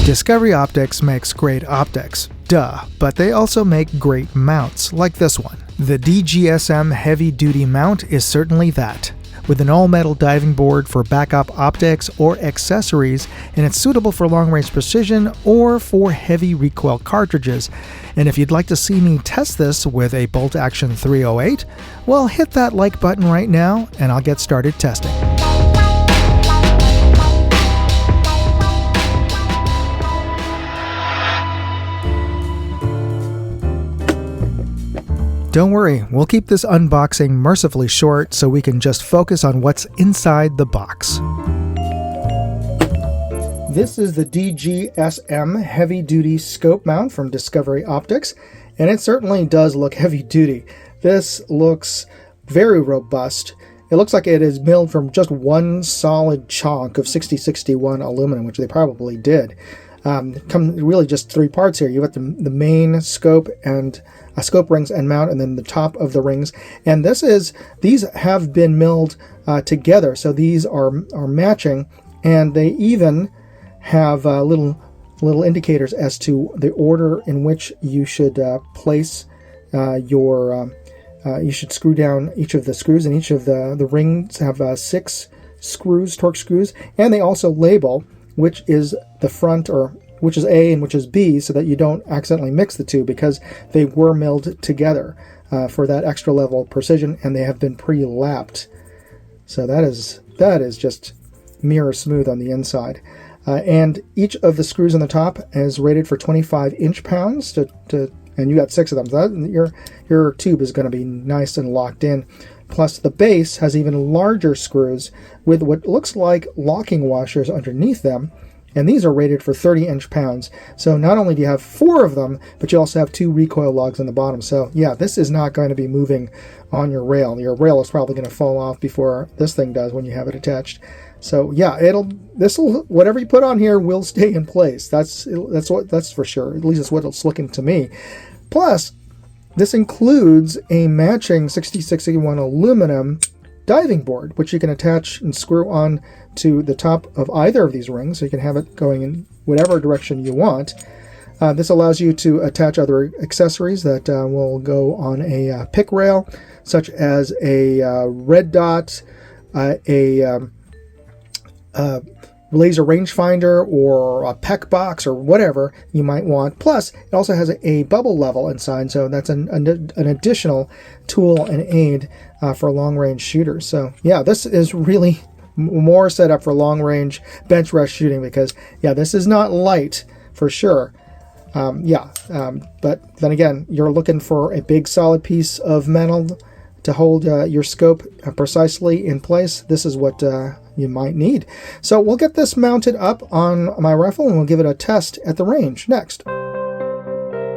Discovery Optics makes great optics, duh, but they also make great mounts, like this one. The DGSM heavy-duty mount is certainly that, with an all-metal diving board for backup optics or accessories, and it's suitable for long-range precision or for heavy recoil cartridges. And if you'd like to see me test this with a bolt-action 308, well, hit that like button right now, and I'll get started testing. Don't worry, we'll keep this unboxing mercifully short so we can just focus on what's inside the box. This is the DGSM heavy-duty scope mount from Discovery Optics, and it certainly does look heavy-duty. This looks very robust. It looks like it is milled from just one solid chunk of 6061 aluminum, which they probably did. Come really just three parts here. You've got the main scope and scope rings and mount, and then the top of the rings. And these have been milled together, so these are matching, and they even have little indicators as to the order in which you should place you should screw down each of the screws, and each of the rings have 6 screws, torque screws, and they also label which is the front, or which is A and which is B, so that you don't accidentally mix the two, because they were milled together for that extra level of precision, and they have been pre-lapped. So that is just mirror smooth on the inside. And each of the screws on the top is rated for 25 inch-pounds, and you got 6 of them. So your tube is going to be nice and locked in. Plus, the base has even larger screws with what looks like locking washers underneath them, and these are rated for 30 inch-pounds. So not only do you have 4 of them, but you also have 2 recoil lugs on the bottom. So yeah, this is not going to be moving on your rail. Your rail is probably going to fall off before this thing does when you have it attached. So yeah, whatever you put on here will stay in place. That's for sure. At least that's what it's looking to me. Plus, this includes a matching 6061 aluminum diving board, which you can attach and screw on to the top of either of these rings, so you can have it going in whatever direction you want. This allows you to attach other accessories that will go on a pick rail, such as a red dot, a laser rangefinder, or a PEC box, or whatever you might want. Plus, it also has a bubble level inside, so that's an additional tool and aid for long-range shooters. So yeah, this is really more set up for long-range bench rest shooting, because yeah, this is not light for sure. But then again, you're looking for a big solid piece of metal to hold your scope precisely in place. This is what you might need. So we'll get this mounted up on my rifle, and we'll give it a test at the range next.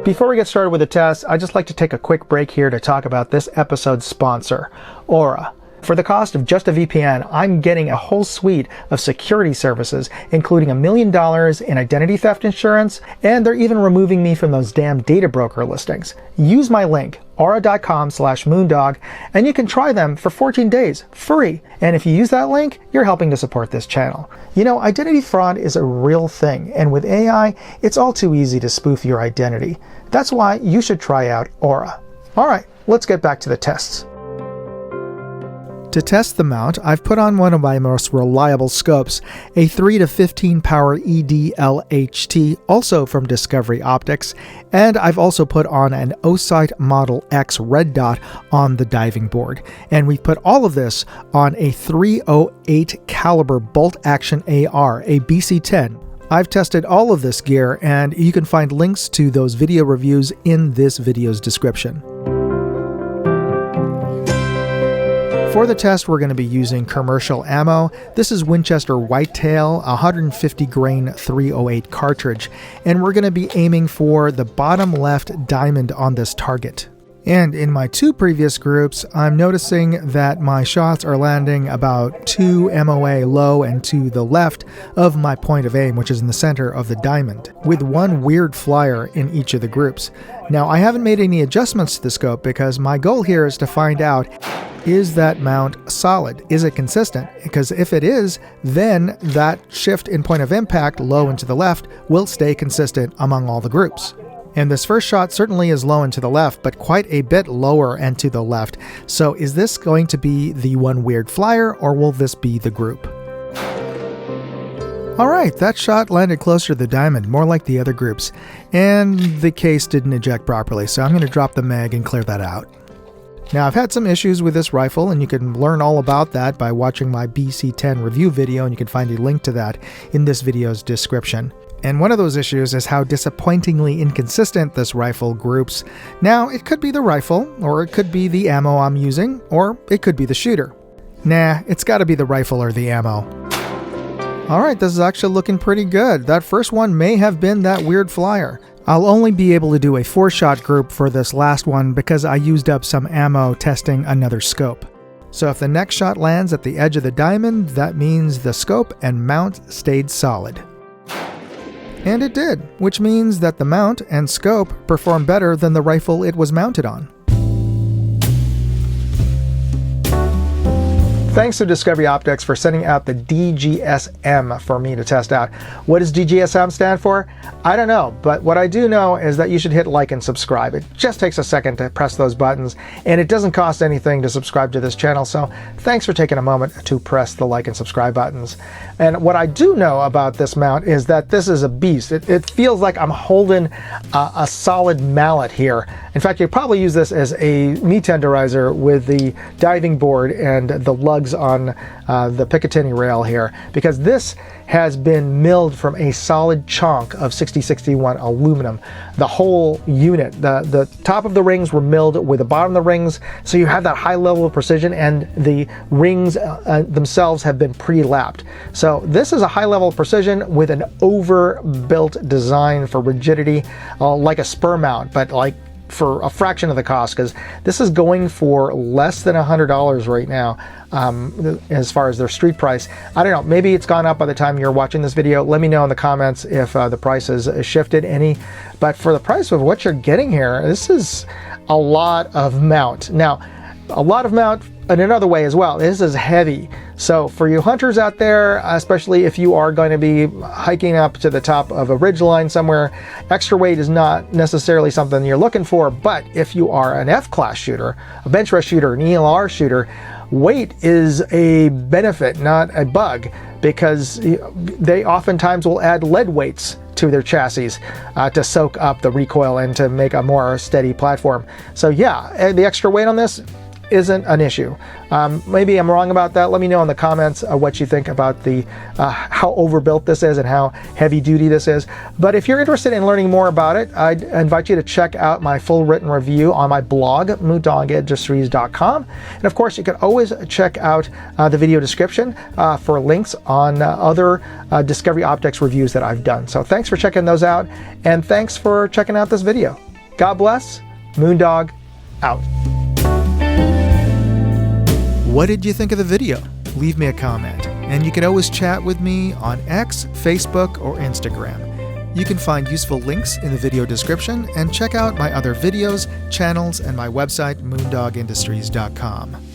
Before we get started with the test, I'd just like to take a quick break here to talk about this episode's sponsor, Aura. For the cost of just a VPN, I'm getting a whole suite of security services, including $1 million in identity theft insurance, and they're even removing me from those damn data broker listings. Use my link, aura.com/moondog, and you can try them for 14 days, free. And if you use that link, you're helping to support this channel. You know, identity fraud is a real thing, and with AI, it's all too easy to spoof your identity. That's why you should try out Aura. Alright, let's get back to the tests. To test the mount, I've put on one of my most reliable scopes, a 3 to 15 power ED-LHT, also from Discovery Optics, and I've also put on an Osight Model X red dot on the diving board. And we've put all of this on a .308 caliber bolt-action AR, a BC-10. I've tested all of this gear, and you can find links to those video reviews in this video's description. For the test, we're going to be using commercial ammo. This is Winchester Whitetail, 150 grain .308 cartridge, and we're going to be aiming for the bottom left diamond on this target. And in my 2 previous groups, I'm noticing that my shots are landing about 2 MOA low and to the left of my point of aim, which is in the center of the diamond, with 1 weird flyer in each of the groups. Now, I haven't made any adjustments to the scope because my goal here is to find out Is that mount solid? Is it consistent? Because if it is, then that shift in point of impact low and to the left will stay consistent among all the groups. And this first shot certainly is low and to the left, but quite a bit lower and to the left. So is this going to be the one weird flyer, or will this be the group? Alright, that shot landed closer to the diamond, more like the other groups. And the case didn't eject properly, so I'm going to drop the mag and clear that out. Now, I've had some issues with this rifle, and you can learn all about that by watching my BC10 review video, and you can find a link to that in this video's description. And one of those issues is how disappointingly inconsistent this rifle groups. Now, it could be the rifle, or it could be the ammo I'm using, or it could be the shooter. Nah, it's gotta be the rifle or the ammo. Alright, this is actually looking pretty good. That first one may have been that weird flyer. I'll only be able to do a 4-shot group for this last one because I used up some ammo testing another scope. So if the next shot lands at the edge of the diamond, that means the scope and mount stayed solid. And it did, which means that the mount and scope performed better than the rifle it was mounted on. Thanks to Discovery Optics for sending out the DGSM for me to test out. What does DGSM stand for? I don't know, but what I do know is that you should hit like and subscribe. It just takes a second to press those buttons, and it doesn't cost anything to subscribe to this channel, so thanks for taking a moment to press the like and subscribe buttons. And what I do know about this mount is that this is a beast. It feels like I'm holding a solid mallet here. In fact, you probably use this as a meat tenderizer with the diving board and the lugs on the Picatinny rail here, because this has been milled from a solid chunk of 6061 aluminum. The whole unit, the top of the rings were milled with the bottom of the rings, so you have that high level of precision, and the rings themselves have been pre-lapped. So this is a high level of precision with an overbuilt design for rigidity, like a spur mount, but like for a fraction of the cost, because this is going for less than $100 right now as far as their street price. I don't know, maybe it's gone up by the time you're watching this video. Let me know in the comments if the price has shifted any, but for the price of what you're getting here, this is a lot of mount. Now, a lot of mount in another way as well. This is heavy. So for you hunters out there, especially if you are going to be hiking up to the top of a ridgeline somewhere, extra weight is not necessarily something you're looking for. But if you are an F-class shooter, a bench rest shooter, an ELR shooter, weight is a benefit, not a bug, because they oftentimes will add lead weights to their chassis to soak up the recoil and to make a more steady platform. So yeah, the extra weight on this isn't an issue. Maybe I'm wrong about that. Let me know in the comments what you think about the how overbuilt this is and how heavy duty this is. But if you're interested in learning more about it, I'd invite you to check out my full written review on my blog, moondogindustries.com. And of course, you can always check out the video description for links on other Discovery Optics reviews that I've done. So thanks for checking those out, and thanks for checking out this video. God bless. Moondog out. What did you think of the video? Leave me a comment. And you can always chat with me on X, Facebook, or Instagram. You can find useful links in the video description and check out my other videos, channels, and my website, moondogindustries.com.